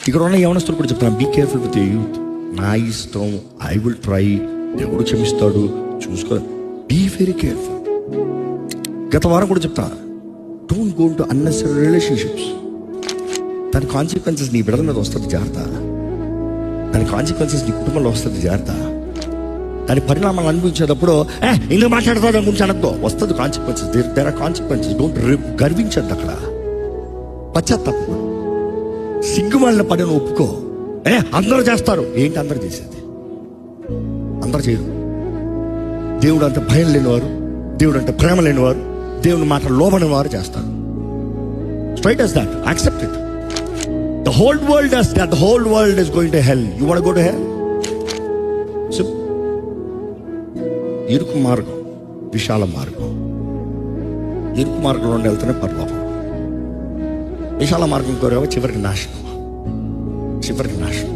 ఇక్కడ ఉన్న యవనస్తులు కూడా చెప్తాను, బీ కేర్ఫుల్ విత్ యూత్. నా ఇష్టం, ఐ విల్ ట్రై, దేవుడు క్షమిస్తాడు, చూసుకో. Be very careful. గత వారం కూడా చెప్తా, don't go to unnecessary relationships. దాని కాన్సిక్వెన్సెస్ నీ బిడ్డల మీద వస్తుంది, జాగ్రత్త. దాని కాన్సిక్వెన్సెస్ నీ కుటుంబంలో వస్తుంది, జాగ్రత్త. దాని పరిణామాలు అనిపించేటప్పుడు ఎందుకు మాట్లాడతావు దాని గురించి అనద్దు, వస్తుంది consequences. There are consequences. Don't గర్వించద్దు అక్కడ. పశ్చాత్తాపం, సిగ్గుమాలిన పనిని ఒప్పుకో. అందరూ చేస్తారు, ఏంటి అందరూ చేసేది? అందరూ చేయరు. దేవుడు అంటే భయం లేనివారు, దేవుడు అంటే ప్రేమ లేనివారు, దేవుని మాట లోబడిన వారు చేస్తారు. Straight as that, accept it. The whole world does that. The whole world is going to hell. You want to go to hell? So, ఇరుకు మార్గం, విశాల మార్గం. ఇరుకు మార్గంలో వెళ్తేనే పరలోకం. విశాల మార్గం కోరేవా చివరికి నాశనం, చివరికి నాశనం.